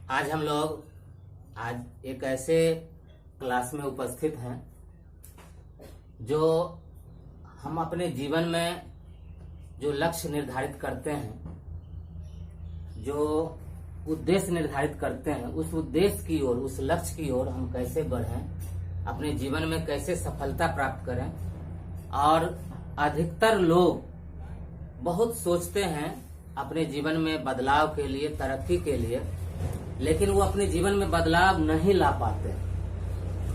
आज हम लोग आज एक ऐसे क्लास में उपस्थित हैं जो हम अपने जीवन में जो लक्ष्य निर्धारित करते हैं, जो उद्देश्य निर्धारित करते हैं, उस उद्देश्य की ओर, उस लक्ष्य की ओर हम कैसे बढ़ें, अपने जीवन में कैसे सफलता प्राप्त करें। और अधिकतर लोग बहुत सोचते हैं अपने जीवन में बदलाव के लिए, तरक्की के लिए, लेकिन वो अपने जीवन में बदलाव नहीं ला पाते,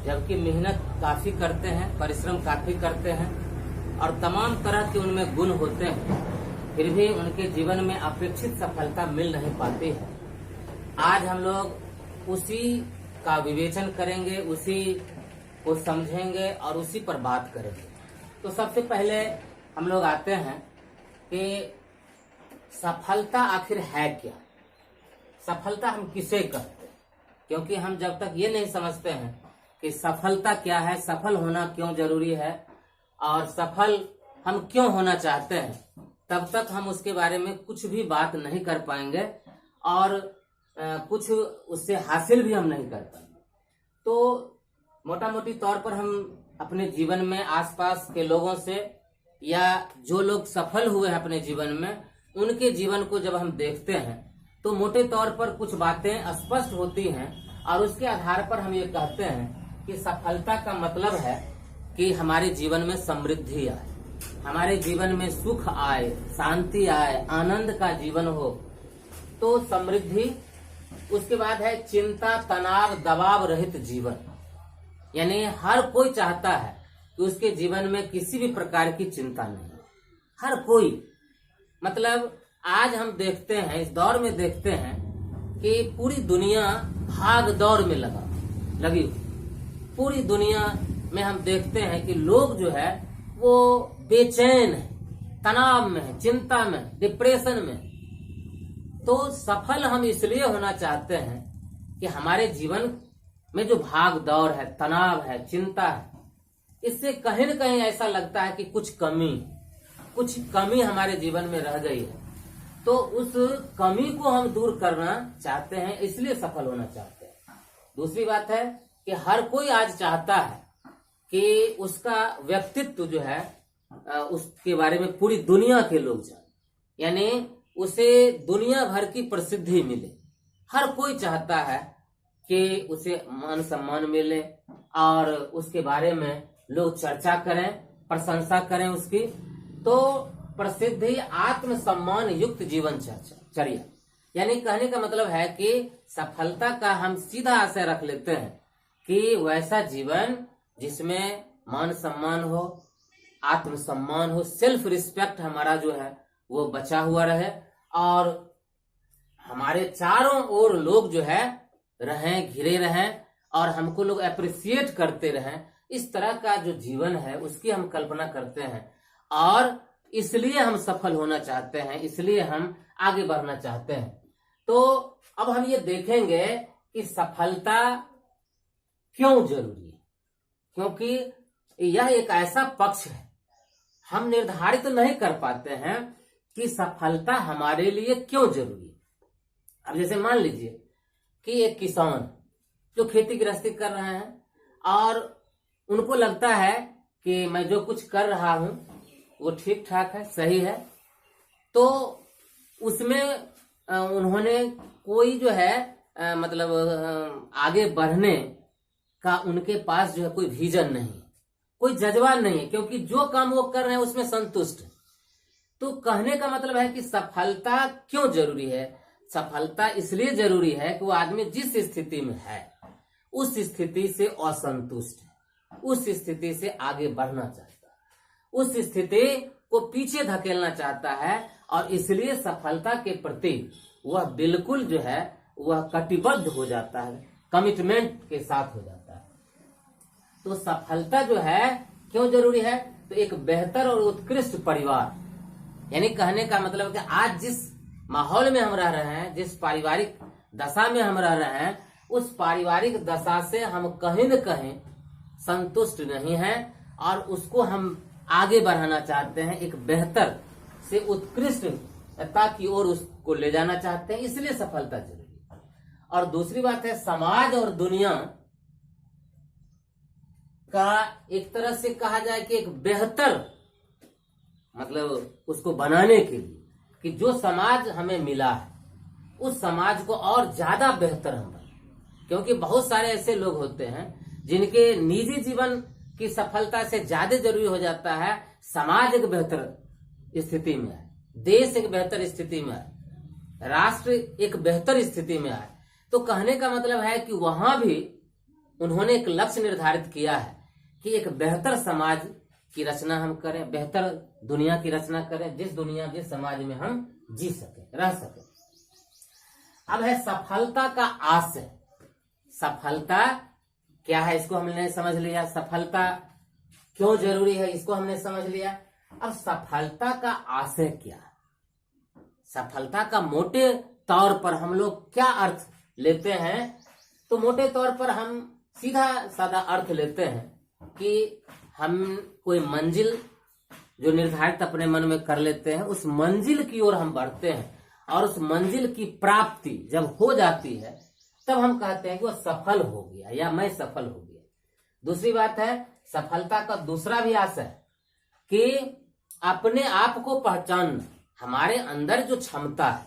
जबकि मेहनत काफी करते हैं, परिश्रम काफी करते हैं और तमाम तरह के उनमें गुण होते हैं, फिर भी उनके जीवन में अपेक्षित सफलता मिल नहीं पाती है। आज हम लोग उसी का विवेचन करेंगे, उसी को समझेंगे और उसी पर बात करेंगे। तो सबसे पहले हम लोग आते हैं कि सफलता आखिर है क्या, सफलता हम किसे कहते हैं। क्योंकि हम जब तक ये नहीं समझते हैं कि सफलता क्या है, सफल होना क्यों जरूरी है और सफल हम क्यों होना चाहते हैं, तब तक हम उसके बारे में कुछ भी बात नहीं कर पाएंगे और कुछ उससे हासिल भी हम नहीं कर पाएंगे। तो मोटा मोटी तौर पर हम अपने जीवन में आसपास के लोगों से या जो लोग सफल हुए हैं अपने जीवन में, उनके जीवन को जब हम देखते हैं तो मोटे तौर पर कुछ बातें स्पष्ट होती हैं और उसके आधार पर हम ये कहते हैं कि सफलता का मतलब है कि हमारे जीवन में समृद्धि आए, हमारे जीवन में सुख आए, शांति आए, आनंद का जीवन हो। तो समृद्धि, उसके बाद है चिंता, तनाव, दबाव रहित जीवन। यानी हर कोई चाहता है कि उसके जीवन में किसी भी प्रकार की चिंता नहीं, हर कोई। मतलब आज हम देखते हैं, इस दौर में देखते हैं कि पूरी दुनिया भाग दौड़ में लगी हुई। पूरी दुनिया में हम देखते हैं कि लोग जो है वो बेचैन है, तनाव में है, चिंता में, डिप्रेशन में। तो सफल हम इसलिए होना चाहते हैं कि हमारे जीवन में जो भाग दौड़ है, तनाव है, चिंता है, इससे कहीं न कहीं ऐसा लगता है कि कुछ कमी हमारे जीवन में रह गई है। तो उस कमी को हम दूर करना चाहते हैं, इसलिए सफल होना चाहते हैं। दूसरी बात है कि हर कोई आज चाहता है कि उसका व्यक्तित्व जो है उसके बारे में पूरी दुनिया के लोग जाने, यानी उसे दुनिया भर की प्रसिद्धि मिले। हर कोई चाहता है कि उसे मान सम्मान मिले और उसके बारे में लोग चर्चा करें, प्रशंसा करें उसकी। तो प्रसिद्धि, आत्म सम्मान युक्त जीवन चर्या, यानी कहने का मतलब है कि सफलता का हम सीधा आशय रख लेते हैं कि वैसा जीवन जिसमें मान सम्मान हो, आत्म सम्मान हो, सेल्फ रिस्पेक्ट हमारा जो है वो बचा हुआ रहे और हमारे चारों ओर लोग जो है रहें, घिरे रहें और हमको लोग अप्रिसिएट करते रहें। इस तरह का जो जीवन है उसकी हम कल्पना करते हैं और इसलिए हम सफल होना चाहते हैं, इसलिए हम आगे बढ़ना चाहते हैं। तो अब हम ये देखेंगे कि सफलता क्यों जरूरी है, क्योंकि यह एक ऐसा पक्ष है हम निर्धारित नहीं कर पाते हैं कि सफलता हमारे लिए क्यों जरूरी है। अब जैसे मान लीजिए कि एक किसान जो खेती गृहस्थी कर रहे हैं और उनको लगता है कि मैं जो कुछ कर रहा हूं वो ठीक ठाक है, सही है, तो उसमें उन्होंने कोई जो है मतलब आगे बढ़ने का उनके पास जो है कोई विजन नहीं, कोई जज्बा नहीं है, क्योंकि जो काम वो कर रहे हैं उसमें संतुष्ट है। तो कहने का मतलब है कि सफलता क्यों जरूरी है। सफलता इसलिए जरूरी है कि वो आदमी जिस स्थिति में है उस स्थिति से असंतुष्ट है, उस स्थिति से आगे बढ़ना चाहता है, उस स्थिति को पीछे धकेलना चाहता है और इसलिए सफलता के प्रति वह बिल्कुल जो है वह कटिबद्ध हो जाता है, कमिटमेंट के साथ हो जाता है। तो सफलता जो है क्यों जरूरी है, तो एक बेहतर और उत्कृष्ट परिवार, यानी कहने का मतलब कि आज जिस माहौल में हम रह रहे हैं, जिस पारिवारिक दशा में हम रह रहे हैं, उस पारिवारिक दशा से हम कहीं न कहीं संतुष्ट नहीं हैं और उसको हम आगे बढ़ाना चाहते हैं, एक बेहतर से उत्कृष्टता की ओर उसको ले जाना चाहते हैं, इसलिए सफलता जरूरी है। और दूसरी बात है समाज और दुनिया का एक तरह से कहा जाए कि एक बेहतर मतलब उसको बनाने के लिए कि जो समाज हमें मिला है उस समाज को और ज्यादा बेहतर हम बने। क्योंकि बहुत सारे ऐसे लोग होते हैं जिनके निजी जीवन की सफलता से ज्यादा जरूरी हो जाता है समाज एक बेहतर स्थिति में आए, देश एक बेहतर स्थिति में आए, राष्ट्र एक बेहतर स्थिति में आए। तो कहने का मतलब है कि वहां भी उन्होंने एक लक्ष्य निर्धारित किया है कि एक बेहतर समाज की रचना हम करें, बेहतर दुनिया की रचना करें, जिस समाज में हम जी सके, रह सके। अब है सफलता का आशय। सफलता क्या है इसको हमने समझ लिया, सफलता क्यों जरूरी है इसको हमने समझ लिया। अब सफलता का आशय क्या है, सफलता का मोटे तौर पर हम लोग क्या अर्थ लेते हैं। तो मोटे तौर पर हम सीधा साधा अर्थ लेते हैं कि हम कोई मंजिल जो निर्धारित अपने मन में कर लेते हैं उस मंजिल की ओर हम बढ़ते हैं और उस मंजिल की प्राप्ति जब हो जाती है तब हम कहते हैं कि वो सफल हो गया या मैं सफल हो गया। दूसरी बात है सफलता का दूसरा भी आशय कि अपने आप को पहचानना, हमारे अंदर जो क्षमता है।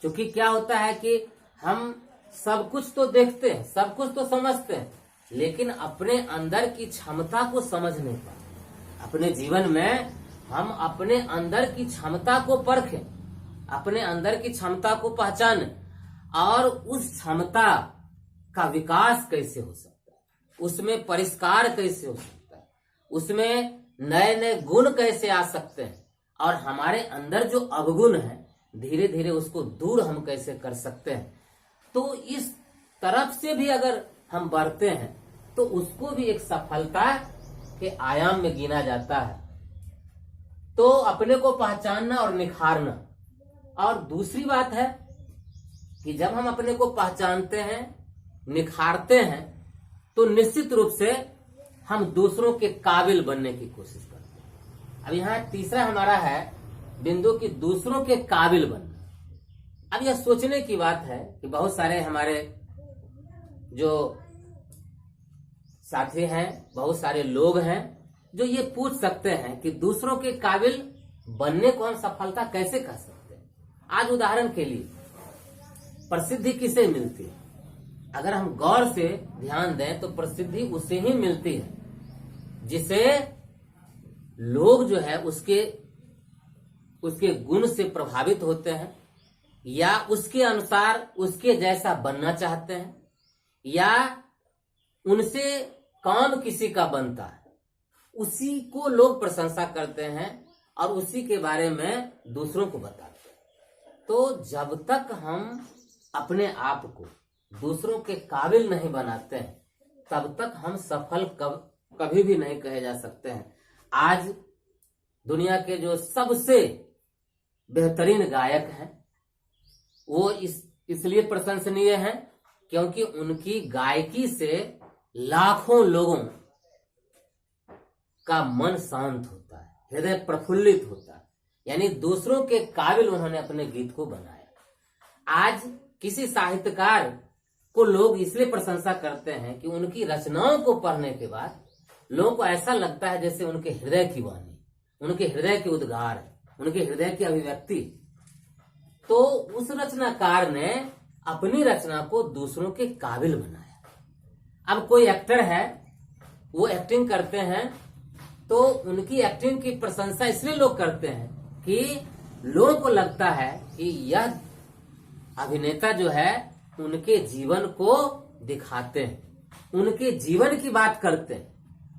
क्योंकि क्या होता है कि हम सब कुछ तो देखते हैं, सब कुछ तो समझते हैं, लेकिन अपने अंदर की क्षमता को समझ नहीं पाते। अपने जीवन में हम अपने अंदर की क्षमता को परखें, अपने अंदर की क्षमता को पहचानें और उस क्षमता का विकास कैसे हो सकता है, उसमें परिष्कार कैसे हो सकता है, उसमें नए नए गुण कैसे आ सकते हैं और हमारे अंदर जो अवगुण है धीरे धीरे उसको दूर हम कैसे कर सकते हैं। तो इस तरफ से भी अगर हम बढ़ते हैं तो उसको भी एक सफलता के आयाम में गिना जाता है। तो अपने को पहचानना और निखारना। और दूसरी बात है कि जब हम अपने को पहचानते हैं, निखारते हैं, तो निश्चित रूप से हम दूसरों के काबिल बनने की कोशिश करते हैं। अब यहाँ तीसरा हमारा है बिंदु कि दूसरों के काबिल बनना। अब यह सोचने की बात है कि बहुत सारे हमारे जो साथी हैं, बहुत सारे लोग हैं जो ये पूछ सकते हैं कि दूसरों के काबिल बनने को हम सफलता कैसे कर सकते हैं। आज उदाहरण के लिए प्रसिद्धि किसे मिलती है, अगर हम गौर से ध्यान दें तो प्रसिद्धि उसे ही मिलती है जिसे लोग जो है उसके गुण से प्रभावित होते हैं या उसके अनुसार उसके जैसा बनना चाहते हैं या उनसे काम किसी का बनता है, उसी को लोग प्रशंसा करते हैं और उसी के बारे में दूसरों को बताते हैं। तो जब तक हम अपने आप को दूसरों के काबिल नहीं बनाते हैं तब तक हम सफल कभी भी नहीं कहे जा सकते हैं। आज दुनिया के जो सबसे बेहतरीन गायक हैं वो इसलिए प्रशंसनीय हैं क्योंकि उनकी गायकी से लाखों लोगों का मन शांत होता है, हृदय प्रफुल्लित होता है, यानी दूसरों के काबिल उन्होंने अपने गीत को बनाया। आज किसी साहित्यकार को लोग इसलिए प्रशंसा करते हैं कि उनकी रचनाओं को पढ़ने के बाद लोगों को ऐसा लगता है जैसे उनके हृदय की वाणी, उनके हृदय के उद्गार, उनके हृदय की अभिव्यक्ति। तो उस रचनाकार ने अपनी रचना को दूसरों के काबिल बनाया। अब कोई एक्टर है, वो एक्टिंग करते हैं तो उनकी एक्टिंग की प्रशंसा इसलिए लोग करते हैं कि लोगों को लगता है कि यह अभिनेता जो है उनके जीवन को दिखाते हैं, उनके जीवन की बात करते हैं,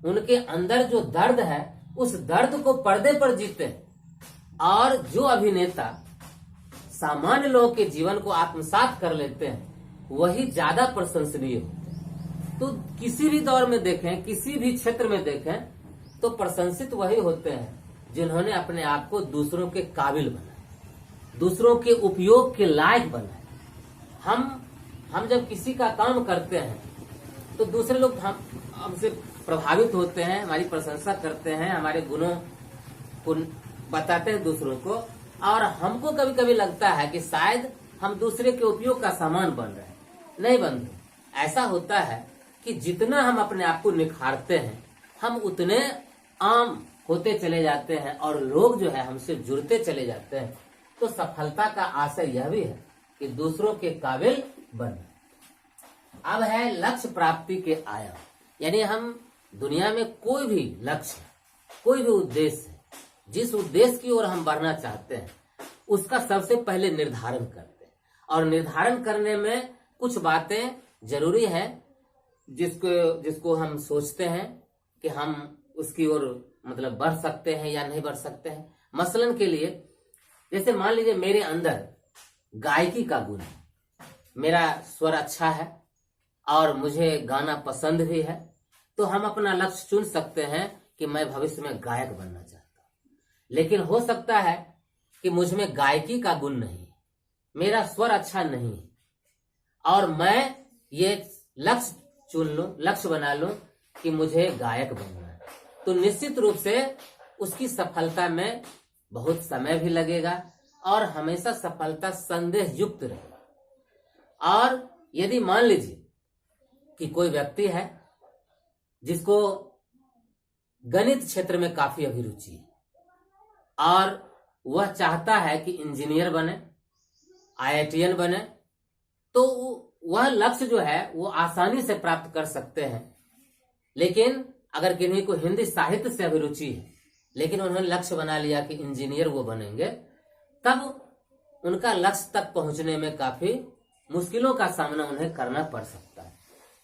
उनके अंदर जो दर्द है उस दर्द को पर्दे पर जीते हैं। और जो अभिनेता सामान्य लोगों के जीवन को आत्मसात कर लेते हैं वही ज्यादा प्रशंसनीय होते हैं। तो किसी भी दौर में देखें, किसी भी क्षेत्र में देखें तो प्रशंसित वही होते हैं जिन्होंने अपने आप को दूसरों के काबिल बनाया, दूसरों के उपयोग के लायक बनाया। हम जब किसी का काम करते हैं तो दूसरे लोग हमसे प्रभावित होते हैं, हमारी प्रशंसा करते हैं, हमारे गुणों को बताते हैं दूसरों को, और हमको कभी कभी लगता है कि शायद हम दूसरे के उपयोग का सामान बन रहे हैं, नहीं बंधु, ऐसा होता है कि जितना हम अपने आप को निखारते हैं हम उतने आम होते चले जाते हैं और लोग जो है हमसे जुड़ते चले जाते हैं। तो सफलता का आशय यह भी है कि दूसरों के काबिल बनना। अब है लक्ष्य प्राप्ति के आयाम, यानी हम दुनिया में कोई भी लक्ष्य, कोई भी उद्देश्य है, जिस उद्देश्य की ओर हम बढ़ना चाहते हैं उसका सबसे पहले निर्धारण करते हैं। और निर्धारण करने में कुछ बातें जरूरी है जिसको हम सोचते हैं कि हम उसकी ओर मतलब बढ़ सकते हैं या नहीं बढ़ सकते हैं। मसलन के लिए जैसे मान लीजिए मेरे अंदर गायकी का गुण है, मेरा स्वर अच्छा है और मुझे गाना पसंद भी है, तो हम अपना लक्ष्य चुन सकते हैं कि मैं भविष्य में गायक बनना चाहता हूं। लेकिन हो सकता है कि मुझ में गायकी का गुण नहीं, मेरा स्वर अच्छा नहीं है और मैं ये लक्ष्य चुन लूं, लक्ष्य बना लूं कि मुझे गायक बनना है, तो निश्चित रूप से उसकी सफलता में बहुत समय भी लगेगा और हमेशा सफलता संदेह युक्त रहेगा। और यदि मान लीजिए कि कोई व्यक्ति है जिसको गणित क्षेत्र में काफी अभिरुचि है और वह चाहता है कि इंजीनियर बने, IITian बने, तो वह लक्ष्य जो है वो आसानी से प्राप्त कर सकते हैं। लेकिन अगर किन्हीं को हिंदी साहित्य से अभिरुचि है लेकिन उन्होंने लक्ष्य बना लिया कि इंजीनियर वो बनेंगे, तब उनका लक्ष्य तक पहुंचने में काफी मुश्किलों का सामना उन्हें करना पड़ सकता है।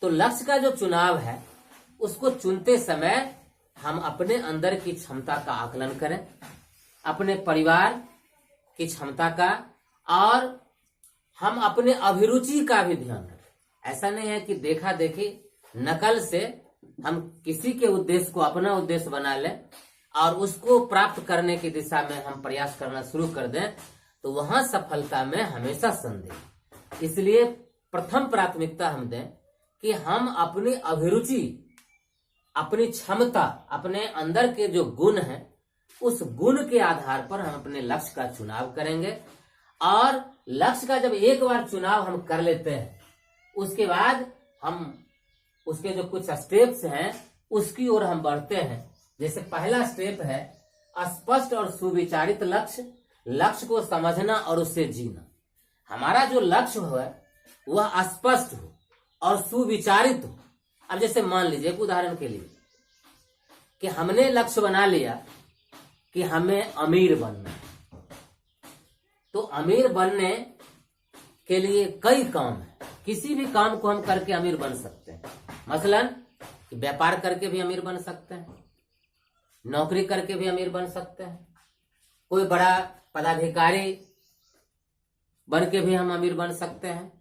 तो लक्ष्य का जो चुनाव है उसको चुनते समय हम अपने अंदर की क्षमता का आकलन करें, अपने परिवार की क्षमता का, और हम अपने अभिरुचि का भी ध्यान रखें। ऐसा नहीं है कि देखा देखी नकल से हम किसी के उद्देश्य को अपना उद्देश्य बना लें और उसको प्राप्त करने की दिशा में हम प्रयास करना शुरू कर दें, तो वहां सफलता में हमेशा संदेह। इसलिए प्रथम प्राथमिकता हम दें कि हम अपनी अभिरुचि, अपनी क्षमता, अपने अंदर के जो गुण हैं उस गुण के आधार पर हम अपने लक्ष्य का चुनाव करेंगे। और लक्ष्य का जब एक बार चुनाव हम कर लेते हैं उसके बाद हम उसके जो कुछ स्टेप्स हैं उसकी ओर हम बढ़ते हैं। जैसे पहला स्टेप है स्पष्ट और सुविचारित लक्ष्य, लक्ष्य को समझना और उससे जीना। हमारा जो लक्ष्य हो वह स्पष्ट हो और सुविचारित हो। अब जैसे मान लीजिए एक उदाहरण के लिए कि हमने लक्ष्य बना लिया कि हमें अमीर बनना है, तो अमीर बनने के लिए कई काम है। किसी भी काम को हम करके अमीर बन सकते हैं। मसलन व्यापार करके भी अमीर बन सकते हैं, नौकरी करके भी अमीर बन सकते हैं, कोई बड़ा पदाधिकारी बन के भी हम अमीर बन सकते हैं,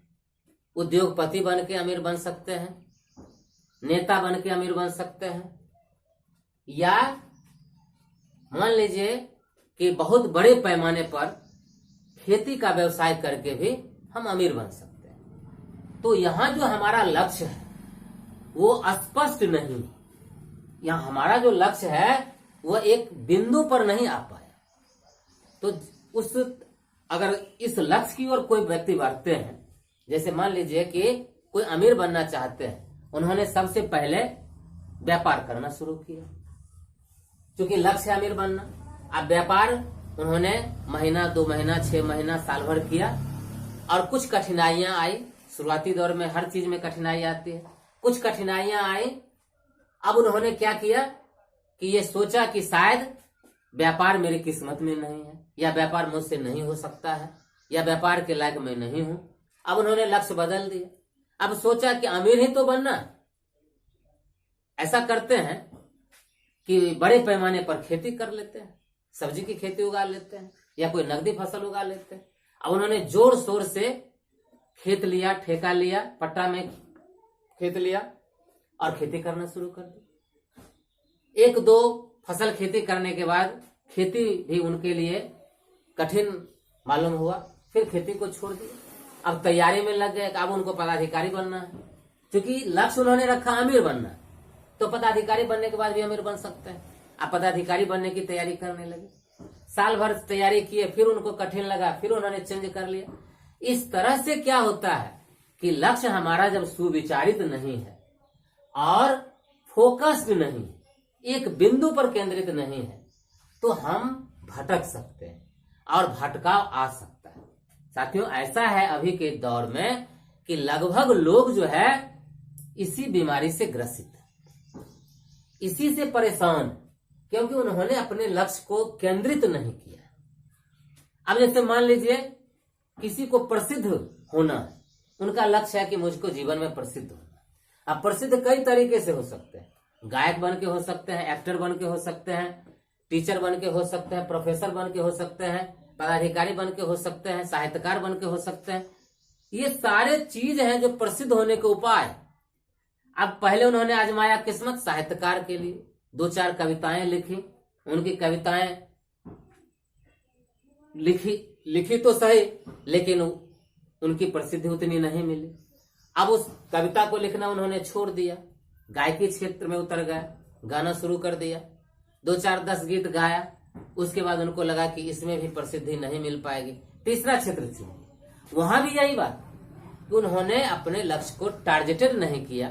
उद्योगपति बन के अमीर बन सकते हैं, नेता बन के अमीर बन सकते हैं, या मान लीजिए कि बहुत बड़े पैमाने पर खेती का व्यवसाय करके भी हम अमीर बन सकते हैं। तो यहाँ जो हमारा लक्ष्य है वो स्पष्ट नहीं, यहाँ हमारा जो लक्ष्य है वह एक बिंदु पर नहीं आ पाया। तो अगर इस लक्ष्य की ओर कोई व्यक्ति बढ़ते हैं, जैसे मान लीजिए कि कोई अमीर बनना चाहते हैं, उन्होंने सबसे पहले व्यापार करना शुरू किया क्योंकि लक्ष्य है अमीर बनना। अब व्यापार उन्होंने महीना, 2 महीना, 6 महीना, साल भर किया और कुछ कठिनाइयां आई। शुरुआती दौर में हर चीज में कठिनाई आती है, कुछ कठिनाइयां आई। अब उन्होंने क्या किया कि ये सोचा कि शायद व्यापार मेरी किस्मत में नहीं है, या व्यापार मुझसे नहीं हो सकता है, या व्यापार के लायक मैं नहीं हूं। अब उन्होंने लक्ष्य बदल दिया। अब सोचा कि अमीर ही तो बनना। ऐसा करते हैं कि बड़े पैमाने पर खेती कर लेते हैं, सब्जी की खेती उगा लेते हैं या कोई नकदी फसल उगा लेते हैं। अब उन्होंने जोर शोर से खेत लिया, ठेका लिया, पट्टा में खेत लिया और खेती करना शुरू कर दी। 1-2 फसल खेती करने के बाद खेती भी उनके लिए कठिन मालूम हुआ, फिर खेती को छोड़ दिया। अब तैयारी में लग गए, अब उनको पदाधिकारी बनना है। क्योंकि लक्ष्य उन्होंने रखा अमीर बनना, तो पदाधिकारी बनने के बाद भी अमीर बन सकते हैं। अब पदाधिकारी बनने की तैयारी करने लगे, साल भर तैयारी किए, फिर उनको कठिन लगा, फिर उन्होंने चेंज कर लिया। इस तरह से क्या होता है कि लक्ष्य हमारा जब सुविचारित नहीं है और फोकस्ड नहीं, एक बिंदु पर केंद्रित नहीं है, तो हम भटक सकते हैं और भटकाव आ सकता है। साथियों, ऐसा है अभी के दौर में कि लगभग लोग जो है इसी बीमारी से ग्रसित है, इसी से परेशान, क्योंकि उन्होंने अपने लक्ष्य को केंद्रित नहीं किया। अब जैसे मान लीजिए किसी को प्रसिद्ध होना है, उनका लक्ष्य है कि मुझको जीवन में प्रसिद्ध होना। अब प्रसिद्ध कई तरीके से हो सकते हैं, गायक बन के हो सकते हैं, एक्टर बन के हो सकते हैं, टीचर बन के हो सकते हैं, प्रोफेसर बन के हो सकते हैं, पदाधिकारी बन के हो सकते हैं, साहित्यकार बन के हो सकते हैं। ये सारे चीज हैं जो प्रसिद्ध होने के उपाय। अब पहले उन्होंने आजमाया किस्मत साहित्यकार के लिए, 2-4 कविताएं लिखी, उनकी कविताएं लिखी तो सही, लेकिन उनकी प्रसिद्धि उतनी नहीं मिली। अब उस कविता को लिखना उन्होंने छोड़ दिया, गायकी क्षेत्र में उतर गए, गाना शुरू कर दिया, 2-4-10 गीत गाया। उसके बाद उनको लगा कि इसमें भी प्रसिद्धि नहीं मिल पाएगी, तीसरा क्षेत्र चुना। वहां भी यही बात कि उन्होंने अपने लक्ष्य को टारगेटेड नहीं किया।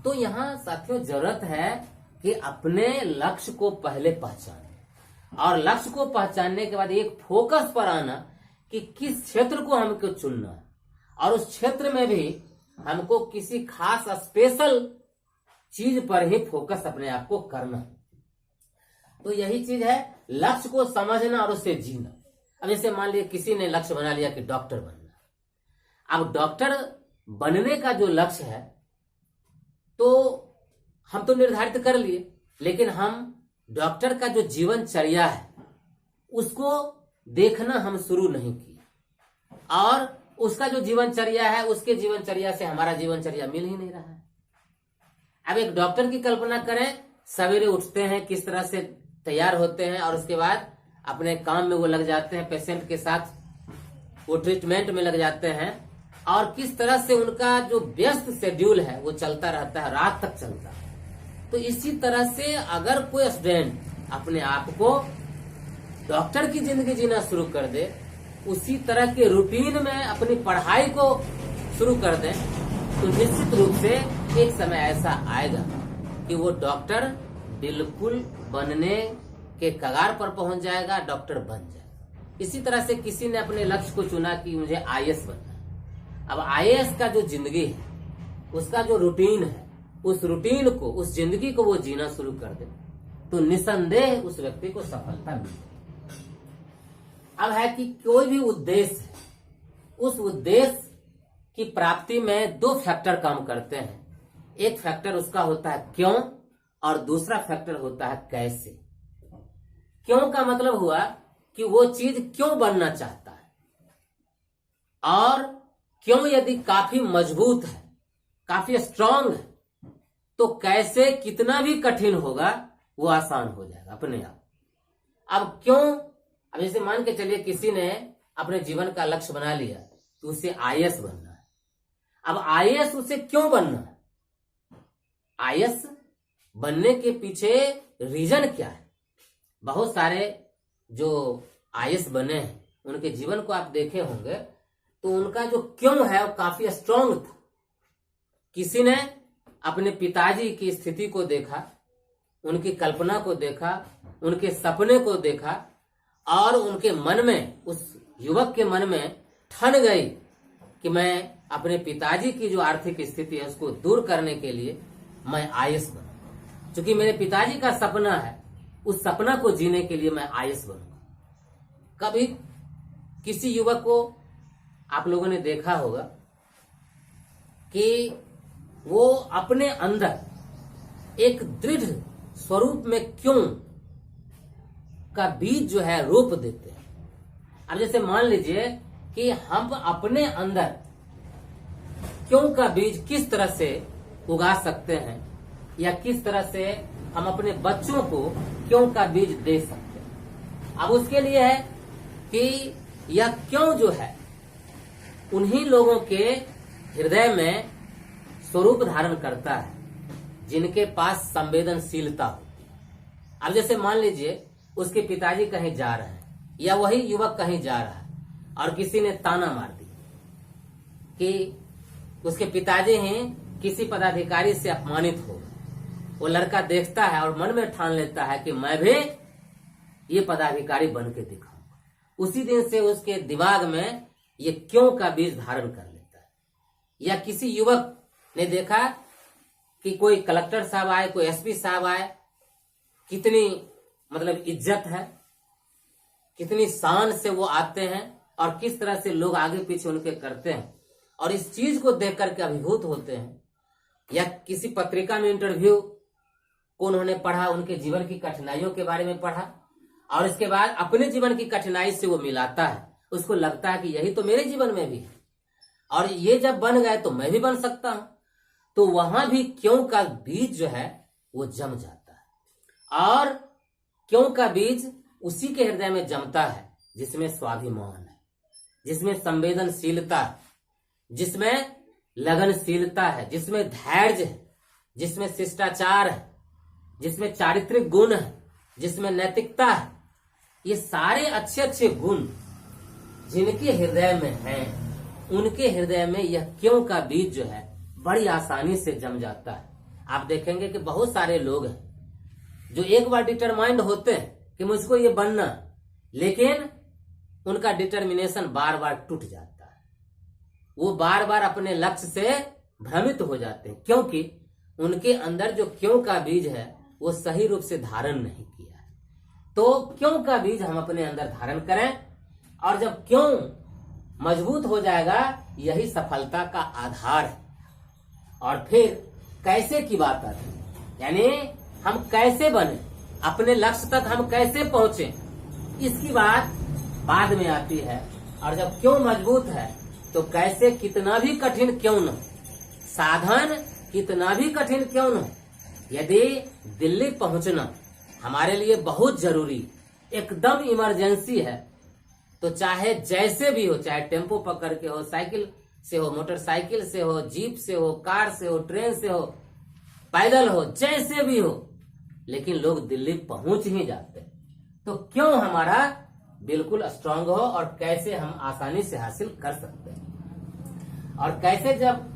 तो यहाँ साथियों जरूरत है कि अपने लक्ष्य को पहले पहचाने, और लक्ष्य को पहचानने के बाद एक फोकस पर आना कि किस क्षेत्र को हमको चुनना है, और उस क्षेत्र में भी हमको किसी खास स्पेशल चीज पर ही फोकस अपने आप को करना। तो यही चीज है, लक्ष्य को समझना और उससे जीना। अब जैसे मान लिया किसी ने लक्ष्य बना लिया कि डॉक्टर बनना। अब डॉक्टर बनने का जो लक्ष्य है तो हम तो निर्धारित कर लिए, लेकिन हम डॉक्टर का जो जीवनचर्या है उसको देखना हम शुरू नहीं किए, और उसका जो जीवनचर्या है उसके जीवनचर्या से हमारा जीवनचर्या मिल ही नहीं रहा है। अब एक डॉक्टर की कल्पना करें, सवेरे उठते हैं, किस तरह से तैयार होते हैं और उसके बाद अपने काम में वो लग जाते हैं, पेशेंट के साथ वो ट्रीटमेंट में लग जाते हैं, और किस तरह से उनका जो व्यस्त शेड्यूल है वो चलता रहता है, रात तक चलता है। तो इसी तरह से अगर कोई स्टूडेंट अपने आप को डॉक्टर की जिंदगी जीना शुरू कर दे, उसी तरह के रूटीन में अपनी पढ़ाई को शुरू कर दे, तो निश्चित रूप से एक समय ऐसा आएगा कि वो डॉक्टर बिल्कुल बनने के कगार पर पहुंच जाएगा, डॉक्टर बन जाएगा। इसी तरह से किसी ने अपने लक्ष्य को चुना कि मुझे आईएएस बनना है। अब आईएएस का जो जिंदगी है, उसका जो रूटीन है, उस रूटीन को, उस जिंदगी को वो जीना शुरू कर दे, तो निसंदेह उस व्यक्ति को सफलता मिलेगी। अब है कि कोई भी उद्देश्य है, उस उद्देश्य की प्राप्ति में 2 फैक्टर काम करते हैं। एक फैक्टर उसका होता है क्यों, और दूसरा फैक्टर होता है कैसे। क्यों का मतलब हुआ कि वो चीज क्यों बनना चाहता है, और क्यों यदि काफी मजबूत है, काफी स्ट्रांग है, तो कैसे कितना भी कठिन होगा वो आसान हो जाएगा अपने आप। अब क्यों, अब जैसे मान के चलिए किसी ने अपने जीवन का लक्ष्य बना लिया तो उसे आईएएस बनना है। अब आईएएस उसे क्यों बनना है, आईएएस बनने के पीछे रीजन क्या है। बहुत सारे जो आईएएस बने हैं उनके जीवन को आप देखे होंगे तो उनका जो क्यों है वो काफी स्ट्रांग था। किसी ने अपने पिताजी की स्थिति को देखा, उनकी कल्पना को देखा, उनके सपने को देखा, और उनके मन में, उस युवक के मन में ठन गई कि मैं अपने पिताजी की जो आर्थिक स्थिति है उसको दूर करने के लिए मैं आईएएस बनूंगा। क्योंकि मेरे पिताजी का सपना है, उस सपना को जीने के लिए मैं आईएएस बनूंगा। कभी किसी युवक को आप लोगों ने देखा होगा कि वो अपने अंदर एक दृढ़ स्वरूप में क्यों का बीज जो है रोप देते हैं। अब जैसे मान लीजिए कि हम अपने अंदर क्यों का बीज किस तरह से उगा सकते हैं, या किस तरह से हम अपने बच्चों को क्यों का बीज दे सकते हैं। अब उसके लिए है कि यह क्यों जो है उन्हीं लोगों के हृदय में स्वरूप धारण करता है जिनके पास संवेदनशीलता होती है। अब जैसे मान लीजिए उसके पिताजी कहीं जा रहे हैं, या वही युवक कहीं जा रहा है और किसी ने ताना मार दिया कि उसके पिताजी ही किसी पदाधिकारी से अपमानित हो गए। वो लड़का देखता है और मन में ठान लेता है कि मैं भी ये पदाधिकारी बन के दिखाऊंगा। उसी दिन से उसके दिमाग में ये क्यों का बीज धारण कर लेता है। या किसी युवक ने देखा कि कोई कलेक्टर साहब आए, कोई एसपी साहब आए, कितनी मतलब इज्जत है, कितनी शान से वो आते हैं और किस तरह से लोग आगे पीछे उनके करते हैं, और इस चीज को देख करके अभिभूत होते हैं। या किसी पत्रिका में इंटरव्यू को उन्होंने पढ़ा, उनके जीवन की कठिनाइयों के बारे में पढ़ा, और इसके बाद अपने जीवन की कठिनाई से वो मिलाता है। उसको लगता है कि यही तो मेरे जीवन में भी है, और ये जब बन गए तो मैं भी बन सकता हूं। तो वहां भी क्यों का बीज जो है वो जम जाता है। और क्यों का बीज उसी के हृदय में जमता है जिसमें स्वाभिमान है, जिसमें संवेदनशीलता है, जिसमें लगनशीलता है, जिसमें धैर्य है, जिसमें शिष्टाचार है, जिसमें चारित्रिक गुण है, जिसमें नैतिकता है। ये सारे अच्छे अच्छे गुण जिनके हृदय में हैं, उनके हृदय में यह क्यों का बीज जो है बड़ी आसानी से जम जाता है। आप देखेंगे कि बहुत सारे लोग हैं जो एक बार डिटरमाइंड होते हैं कि मुझको ये बनना, लेकिन उनका डिटर्मिनेशन बार बार टूट जाता है। वो बार बार अपने लक्ष्य से भ्रमित हो जाते हैं, क्योंकि उनके अंदर जो क्यों का बीज है वो सही रूप से धारण नहीं किया है। तो क्यों का बीज हम अपने अंदर धारण करें, और जब क्यों मजबूत हो जाएगा, यही सफलता का आधार है। और फिर कैसे की बात आती है, यानी हम कैसे बने, अपने लक्ष्य तक हम कैसे पहुंचे, इसकी बात बाद में आती है। और जब क्यों मजबूत है तो कैसे कितना भी कठिन क्यों न, साधन कितना भी कठिन क्यों न, यदि दिल्ली पहुंचना हमारे लिए बहुत जरूरी, एकदम इमरजेंसी है, तो चाहे जैसे भी हो, चाहे टेम्पो पकड़ के हो, साइकिल से हो, मोटरसाइकिल से हो, जीप से हो, कार से हो, ट्रेन से हो, पैदल हो, जैसे भी हो, लेकिन लोग दिल्ली पहुंच ही जाते हैं। तो क्यों हमारा बिल्कुल स्ट्रांग हो, और कैसे हम आसानी से हासिल कर सकते हैं। और कैसे जब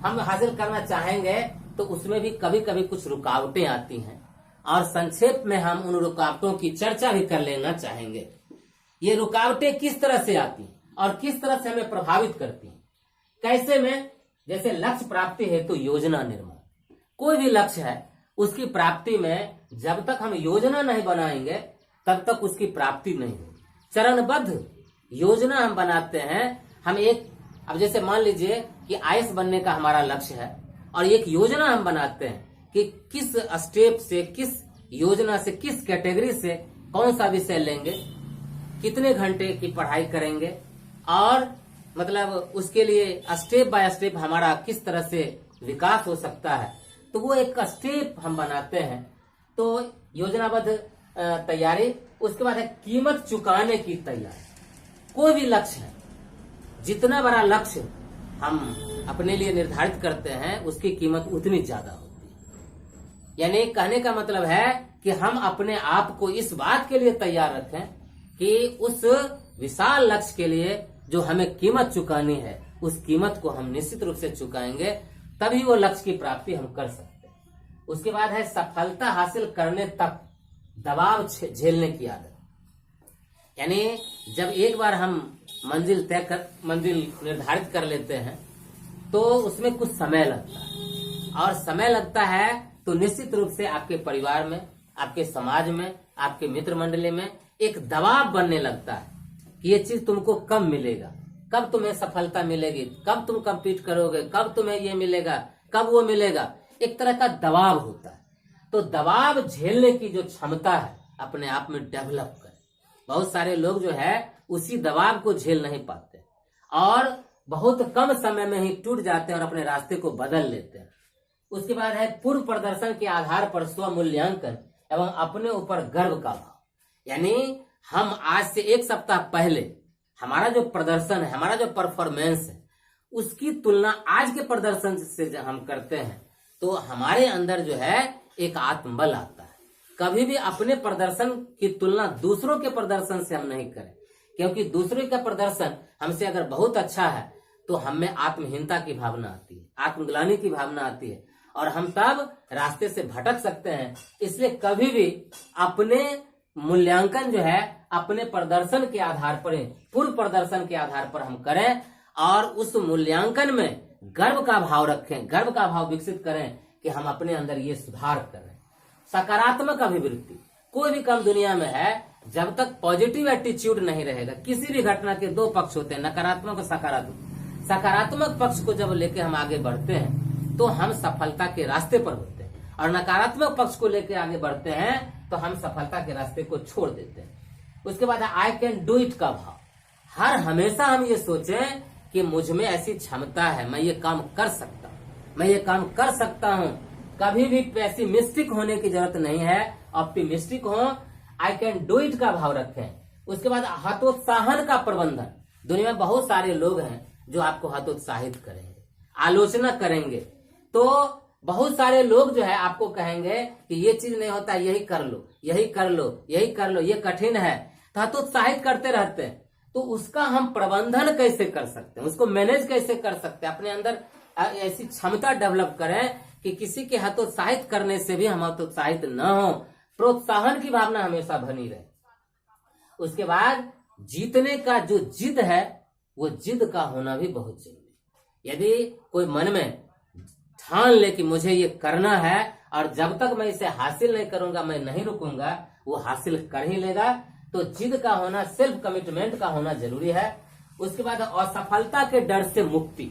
हम हासिल करना चाहेंगे तो उसमें भी कभी कभी कुछ रुकावटें आती हैं, और संक्षेप में हम उन रुकावटों की चर्चा भी कर लेना चाहेंगे। ये रुकावटें किस तरह से आती हैं और किस तरह से हमें प्रभावित करती हैं। कैसे में, जैसे लक्ष्य प्राप्ति हेतु योजना निर्माण। कोई भी लक्ष्य है, उसकी प्राप्ति में जब तक हम योजना नहीं बनाएंगे तब तक उसकी प्राप्ति नहीं होगी। चरणबद्ध योजना हम बनाते हैं। हम एक, अब जैसे मान लीजिए कि आईएएस बनने का हमारा लक्ष्य है, और एक योजना हम बनाते हैं कि किस स्टेप से, किस योजना से, किस कैटेगरी से कौन सा विषय लेंगे, कितने घंटे की पढ़ाई करेंगे, और मतलब उसके लिए स्टेप बाय स्टेप हमारा किस तरह से विकास हो सकता है। तो वो एक स्टेप हम बनाते हैं। तो योजनाबद्ध तैयारी, उसके बाद है कीमत चुकाने की तैयारी। कोई भी लक्ष्य है, जितना बड़ा लक्ष्य हम अपने लिए निर्धारित करते हैं, उसकी कीमत उतनी ज्यादा होती है। यानी कहने का मतलब है कि हम अपने आप को इस बात के लिए तैयार रखें कि उस विशाल लक्ष्य के लिए जो हमें कीमत चुकानी है, उस कीमत को हम निश्चित रूप से चुकाएंगे, तभी वो लक्ष्य की प्राप्ति हम कर सकते हैं। उसके बाद है सफलता हासिल करने तक दबाव झेलने की आदत। यानी जब एक बार हम मंजिल निर्धारित कर लेते हैं तो उसमें कुछ समय लगता है, और समय लगता है तो निश्चित रूप से आपके परिवार में, आपके समाज में, आपके मित्र मंडली में एक दबाव बनने लगता है कि ये चीज तुमको कब मिलेगा, कब तुम्हें सफलता मिलेगी, कब तुम कम्पीट करोगे, कब तुम्हें ये मिलेगा, कब वो मिलेगा। एक तरह का दबाव होता है। तो दबाव झेलने की जो क्षमता है अपने आप में डेवलप करें। बहुत सारे लोग जो है उसी दबाव को झेल नहीं पाते, और बहुत कम समय में ही टूट जाते हैं और अपने रास्ते को बदल लेते हैं। उसके बाद है पूर्व प्रदर्शन के आधार पर स्व मूल्यांकन एवं अपने ऊपर गर्व का भाव। यानी हम आज से एक सप्ताह पहले हमारा जो प्रदर्शन है, हमारा जो परफॉर्मेंस है, उसकी तुलना आज के प्रदर्शन से जब हम करते हैं तो हमारे अंदर जो है एक आत्मबल आता है। कभी भी अपने प्रदर्शन की तुलना दूसरों के प्रदर्शन से हम नहीं करें, क्योंकि दूसरों का प्रदर्शन हमसे अगर बहुत अच्छा है तो हम में आत्महीनता की भावना आती है, आत्मग्लानि की भावना आती है और हम तब रास्ते से भटक सकते हैं। इसलिए कभी भी अपने मूल्यांकन जो है अपने प्रदर्शन के आधार पर, पूर्व प्रदर्शन के आधार पर हम करें और उस मूल्यांकन में गर्व का भाव रखें, गर्व का भाव विकसित करें कि हम अपने अंदर ये सुधार करें। सकारात्मक अभिवृत्ति, कोई भी काम दुनिया में है, जब तक पॉजिटिव एटीट्यूड नहीं रहेगा, किसी भी घटना के दो पक्ष होते हैं, नकारात्मक और सकारात्मक। सकारात्मक पक्ष को जब लेके हम आगे बढ़ते हैं तो हम सफलता के रास्ते पर होते हैं और नकारात्मक पक्ष को लेके आगे बढ़ते हैं तो हम सफलता के रास्ते को छोड़ देते हैं। उसके बाद आई कैन डू इट का भाव, हर हमेशा हम ये सोचें कि मुझ में ऐसी क्षमता है, मैं ये काम कर सकता हूँ, मैं ये काम कर सकता हूँ। कभी भी पेसिमिस्टिक होने की जरूरत नहीं है, ऑप्टिमिस्टिक हो, आई कैन डू इट का भाव रखें। उसके बाद हतोत्साहन का प्रबंधन, दुनिया में बहुत सारे लोग हैं जो आपको हतोत्साहित करेंगे, आलोचना करेंगे, तो बहुत सारे लोग जो है आपको कहेंगे कि ये चीज नहीं होता, यही कर लो, यही कर लो, यही कर लो, ये कठिन है, तो हतोत्साहित करते रहते हैं। तो उसका हम प्रबंधन कैसे कर सकते हैं, उसको मैनेज कैसे कर सकते हैं, अपने अंदर ऐसी क्षमता डेवलप करें कि किसी के हतोत्साहित करने से भी हम हतोत्साहित न हो, प्रोत्साहन की भावना हमेशा बनी रहे। उसके बाद जीतने का जो जिद है वो जिद का होना भी बहुत जरूरी है। यदि कोई मन में ठान ले कि मुझे ये करना है और जब तक मैं इसे हासिल नहीं करूंगा मैं नहीं रुकूंगा, वो हासिल कर ही लेगा। तो जिद का होना, सेल्फ कमिटमेंट का होना जरूरी है। उसके बाद असफलता के डर से मुक्ति,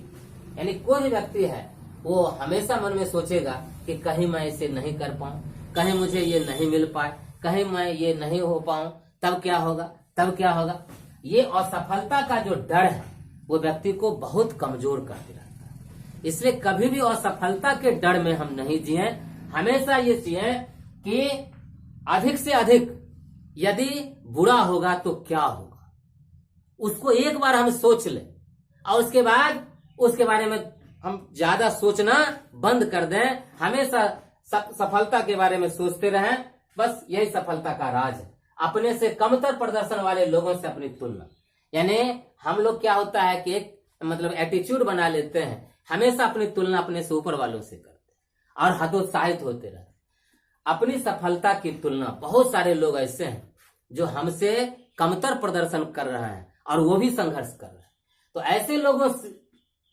यानी कोई भी व्यक्ति है वो हमेशा मन में सोचेगा कि कहीं मैं इसे नहीं कर पाऊं, कहीं मुझे ये नहीं मिल पाए, कहीं मैं ये नहीं हो पाऊं, तब क्या होगा, तब क्या होगा। ये असफलता का जो डर है वो व्यक्ति को बहुत कमजोर कर रहता है। इसलिए कभी भी असफलता के डर में हम नहीं जिए, हमेशा ये जिए कि अधिक से अधिक यदि बुरा होगा तो क्या होगा, उसको एक बार हम सोच लें और उसके बाद उसके बारे में हम ज्यादा सोचना बंद कर दें। हमेशा सफलता के बारे में सोचते रहें, बस यही सफलता का राज है। अपने से कमतर प्रदर्शन वाले लोगों से अपनी तुलना, यानी हम लोग क्या होता है कि एक मतलब एटीट्यूड बना लेते हैं, हमेशा अपनी तुलना अपने से ऊपर वालों से करते हैं और हतोत्साहित होते रहते हैं। अपनी सफलता की तुलना, बहुत सारे लोग ऐसे हैं जो हमसे कमतर प्रदर्शन कर रहे हैं और वो भी संघर्ष कर रहे हैं। तो ऐसे लोगों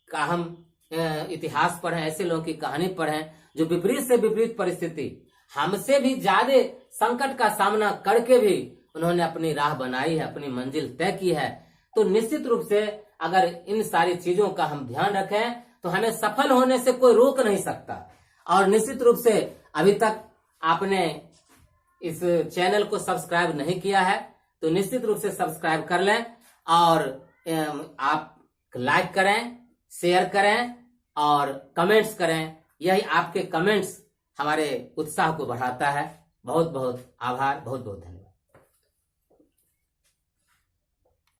का हम इतिहास पढ़ें, ऐसे लोगों की कहानी पढ़ें जो विपरीत से विपरीत परिस्थिति, हमसे भी ज्यादा संकट का सामना करके भी उन्होंने अपनी राह बनाई है, अपनी मंजिल तय की है। तो निश्चित रूप से अगर इन सारी चीजों का हम ध्यान रखें तो हमें सफल होने से कोई रोक नहीं सकता। और निश्चित रूप से अभी तक आपने इस चैनल को सब्सक्राइब नहीं किया है तो निश्चित रूप से सब्सक्राइब कर लें और आप लाइक करें, शेयर करें और कमेंट्स करें। यही आपके कमेंट्स हमारे उत्साह को बढ़ाता है। बहुत बहुत आभार, बहुत बहुत धन्यवाद।